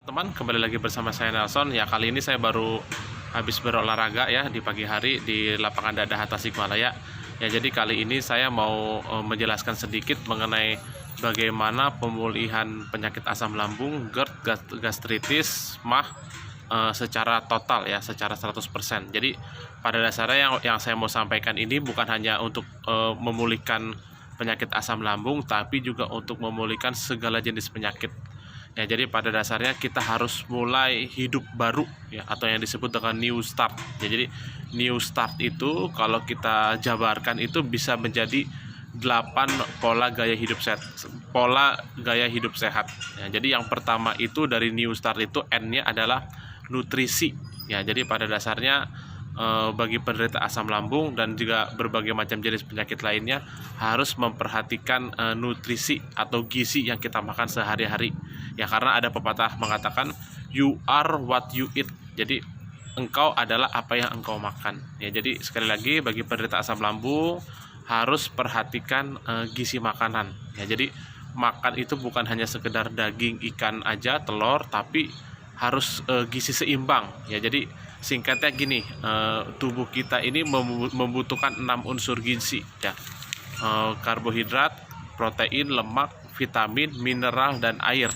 Teman, kembali lagi bersama saya Nelson. Ya, kali ini saya baru habis berolahraga ya di pagi hari di lapangan Dadaha Tasikmalaya. Ya, jadi kali ini saya mau menjelaskan sedikit mengenai bagaimana pemulihan penyakit asam lambung, GERD, gastritis, MAH secara total ya, secara 100%. Jadi pada dasarnya yang saya mau sampaikan ini bukan hanya untuk memulihkan penyakit asam lambung, tapi juga untuk memulihkan segala jenis penyakit. Ya, jadi pada dasarnya kita harus mulai hidup baru ya, atau yang disebut dengan new start. Ya, jadi new start itu kalau kita jabarkan itu bisa menjadi 8 pola gaya hidup sehat. Ya, jadi yang pertama itu dari new start itu N-nya adalah nutrisi. Ya, jadi pada dasarnya bagi penderita asam lambung dan juga berbagai macam jenis penyakit lainnya harus memperhatikan nutrisi atau gizi yang kita makan sehari-hari. Ya, karena ada pepatah mengatakan you are what you eat. Jadi engkau adalah apa yang engkau makan. Ya, jadi sekali lagi bagi penderita asam lambung harus perhatikan gizi makanan. Ya, jadi makan itu bukan hanya sekedar daging, ikan aja, telur, tapi harus gizi seimbang. Ya, jadi singkatnya gini, tubuh kita ini membutuhkan 6 unsur gizi ya, karbohidrat, protein, lemak, vitamin, mineral, dan air.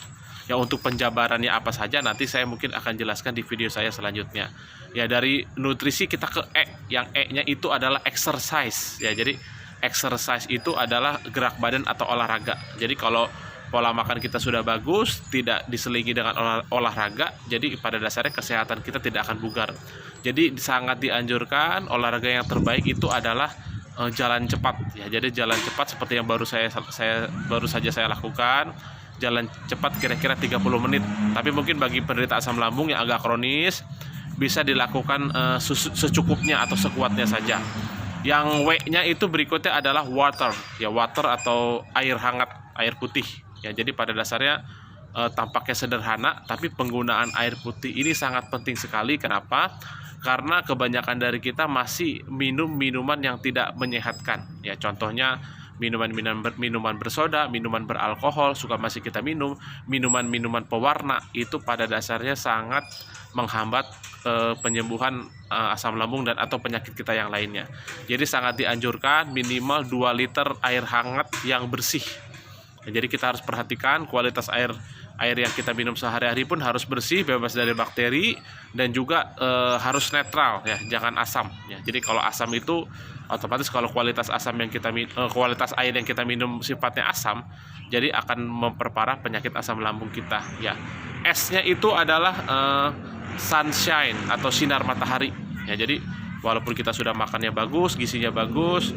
Ya, untuk penjabarannya apa saja nanti saya mungkin akan jelaskan di video saya selanjutnya. Ya, dari nutrisi kita ke E, yang E-nya itu adalah exercise. Ya, jadi exercise itu adalah gerak badan atau olahraga. Jadi kalau pola makan kita sudah bagus, tidak diselingi dengan olahraga, jadi pada dasarnya kesehatan kita tidak akan bugar. Jadi sangat dianjurkan olahraga yang terbaik itu adalah jalan cepat ya. Jadi jalan cepat seperti yang baru saja saya lakukan, jalan cepat kira-kira 30 menit. Tapi mungkin bagi penderita asam lambung yang agak kronis bisa dilakukan secukupnya atau sekuatnya saja. Yang W-nya itu berikutnya adalah water ya, water atau air hangat, air putih. Ya, jadi pada dasarnya tampaknya sederhana, tapi penggunaan air putih ini sangat penting sekali. Kenapa? Karena kebanyakan dari kita masih minum minuman yang tidak menyehatkan. Ya, contohnya minuman bersoda, minuman beralkohol, masih kita minum, minuman pewarna, itu pada dasarnya sangat menghambat penyembuhan asam lambung dan atau penyakit kita yang lainnya. Jadi sangat dianjurkan minimal 2 liter air hangat yang bersih. Jadi kita harus perhatikan kualitas air yang kita minum sehari-hari pun harus bersih, bebas dari bakteri, dan juga harus netral ya, jangan asam ya. Jadi kalau asam itu otomatis kalau kualitas air yang kita minum sifatnya asam, jadi akan memperparah penyakit asam lambung kita ya. S-nya itu adalah sunshine atau sinar matahari ya. Jadi walaupun kita sudah makannya bagus, gizinya bagus,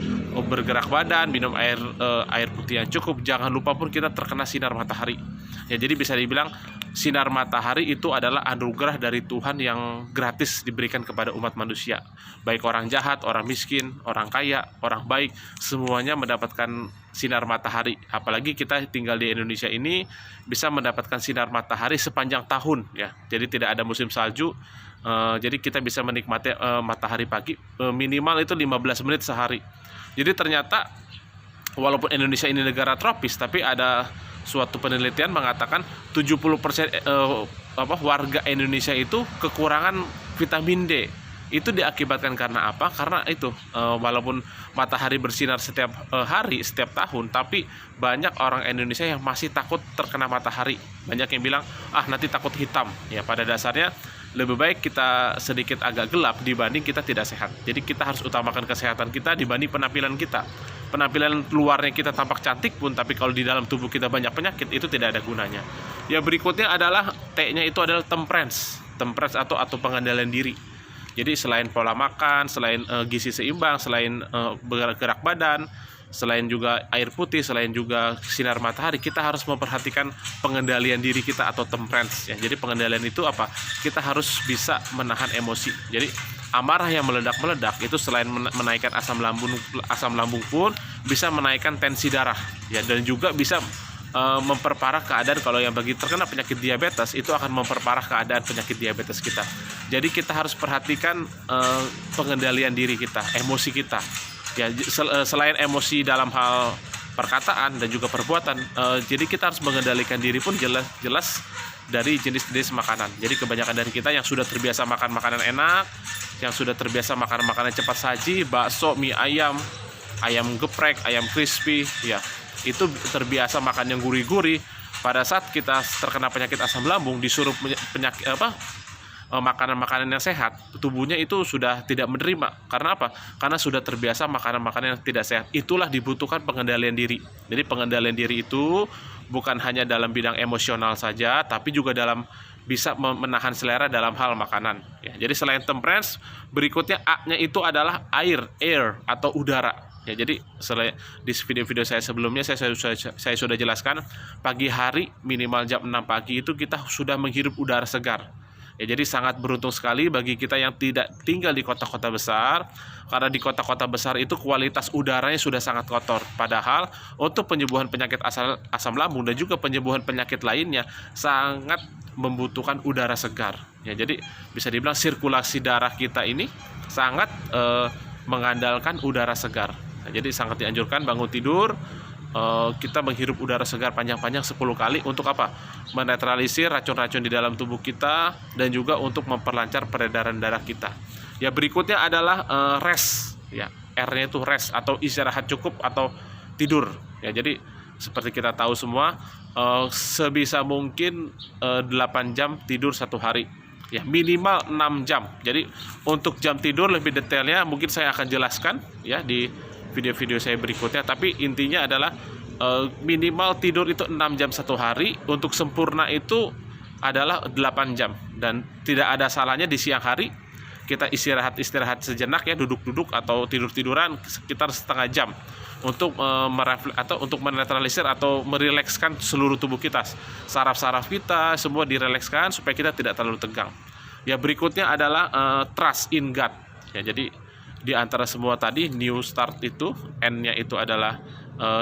bergerak badan, minum air putih yang cukup, jangan lupa pun kita terkena sinar matahari. Ya, jadi bisa dibilang sinar matahari itu adalah anugerah dari Tuhan yang gratis diberikan kepada umat manusia. Baik orang jahat, orang miskin, orang kaya, orang baik, semuanya mendapatkan sinar matahari. Apalagi kita tinggal di Indonesia ini bisa mendapatkan sinar matahari sepanjang tahun ya. Jadi tidak ada musim salju. Jadi kita bisa menikmati matahari pagi minimal itu 15 menit sehari. Jadi ternyata walaupun Indonesia ini negara tropis, tapi ada suatu penelitian mengatakan 70% warga Indonesia itu kekurangan vitamin D. Itu diakibatkan karena apa? Karena itu walaupun matahari bersinar setiap hari, setiap tahun, tapi banyak orang Indonesia yang masih takut terkena matahari. Banyak yang bilang, nanti takut hitam. Ya, pada dasarnya lebih baik kita sedikit agak gelap dibanding kita tidak sehat. Jadi kita harus utamakan kesehatan kita dibanding penampilan kita. Penampilan luarnya kita tampak cantik pun, tapi kalau di dalam tubuh kita banyak penyakit, itu tidak ada gunanya. Ya, berikutnya adalah T-nya itu adalah temperance atau pengendalian diri. Jadi selain pola makan, selain gizi seimbang, selain bergerak badan, selain juga air putih, selain juga sinar matahari, kita harus memperhatikan pengendalian diri kita atau temperance ya. Jadi pengendalian itu apa? Kita harus bisa menahan emosi. Jadi amarah yang meledak-meledak itu selain menaikkan asam lambung pun bisa menaikkan tensi darah ya, dan juga bisa memperparah keadaan. Kalau yang bagi terkena penyakit diabetes itu akan memperparah keadaan penyakit diabetes kita. Jadi kita harus perhatikan pengendalian diri kita, emosi kita. Ya, selain emosi dalam hal perkataan dan juga perbuatan. Jadi kita harus mengendalikan diri pun jelas dari jenis-jenis makanan. Jadi kebanyakan dari kita yang sudah terbiasa makan makanan enak, yang sudah terbiasa makan makanan cepat saji, bakso, mie ayam, ayam geprek, ayam crispy, ya itu terbiasa makan yang gurih-gurih. Pada saat kita terkena penyakit asam lambung, disuruh makanan-makanan yang sehat, tubuhnya itu sudah tidak menerima. Karena apa? Karena sudah terbiasa makanan-makanan yang tidak sehat. Itulah dibutuhkan pengendalian diri. Jadi pengendalian diri itu bukan hanya dalam bidang emosional saja, tapi juga dalam bisa menahan selera dalam hal makanan. Ya, jadi selain temperance, berikutnya A-nya itu adalah air atau udara. Ya, jadi di video-video saya sebelumnya saya sudah jelaskan, pagi hari minimal jam 6 pagi itu kita sudah menghirup udara segar. Ya, jadi sangat beruntung sekali bagi kita yang tidak tinggal di kota-kota besar, karena di kota-kota besar itu kualitas udaranya sudah sangat kotor. Padahal untuk penyembuhan penyakit asam lambung dan juga penyembuhan penyakit lainnya sangat membutuhkan udara segar. Ya, jadi bisa dibilang sirkulasi darah kita ini sangat mengandalkan udara segar. Nah, jadi sangat dianjurkan bangun tidur kita menghirup udara segar panjang-panjang 10 kali untuk apa? Menetralisir racun-racun di dalam tubuh kita dan juga untuk memperlancar peredaran darah kita. Ya, berikutnya adalah rest. Ya, R-nya itu rest atau istirahat cukup atau tidur. Ya, jadi seperti kita tahu semua, sebisa mungkin 8 jam tidur satu hari. Ya, minimal 6 jam. Jadi untuk jam tidur lebih detailnya mungkin saya akan jelaskan ya di video-video saya berikutnya, tapi intinya adalah minimal tidur itu 6 jam satu hari. Untuk sempurna itu adalah 8 jam, dan tidak ada salahnya di siang hari kita istirahat sejenak ya, duduk-duduk atau tidur-tiduran sekitar setengah jam untuk untuk menetralisir atau merilekskan seluruh tubuh kita, saraf-saraf kita semua direlekskan supaya kita tidak terlalu tegang. Ya, berikutnya adalah trust in God. Ya, jadi di antara semua tadi, new start itu N-nya itu adalah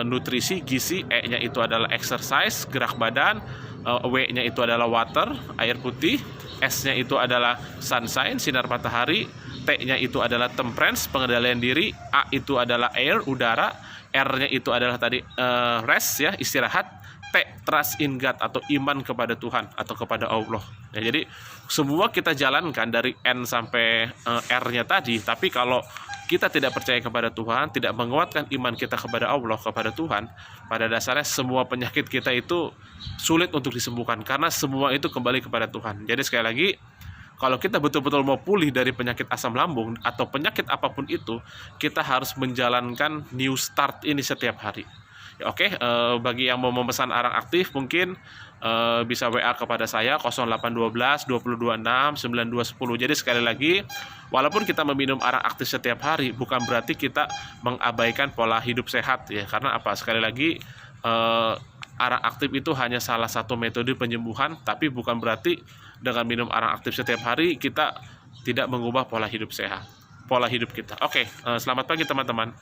nutrisi, gizi, E-nya itu adalah exercise, gerak badan, W-nya itu adalah water, air putih, S-nya itu adalah sunshine, sinar matahari, T-nya itu adalah temperance, pengendalian diri, A itu adalah air, udara, R-nya itu adalah tadi rest ya, istirahat, T, trust in God atau iman kepada Tuhan atau kepada Allah. Ya, jadi semua kita jalankan dari N sampai R-nya tadi, tapi kalau kita tidak percaya kepada Tuhan, tidak menguatkan iman kita kepada Allah, kepada Tuhan, pada dasarnya semua penyakit kita itu sulit untuk disembuhkan, karena semua itu kembali kepada Tuhan. Jadi sekali lagi, kalau kita betul-betul mau pulih dari penyakit asam lambung atau penyakit apapun itu, kita harus menjalankan new start ini setiap hari. Ya, oke, bagi yang mau memesan arang aktif mungkin bisa WA kepada saya 0812 2026 9210. Jadi sekali lagi, walaupun kita meminum arang aktif setiap hari, bukan berarti kita mengabaikan pola hidup sehat ya. Karena apa? Sekali lagi, arang aktif itu hanya salah satu metode penyembuhan, tapi bukan berarti dengan minum arang aktif setiap hari kita tidak mengubah pola hidup sehat, pola hidup kita. Oke, selamat pagi teman-teman.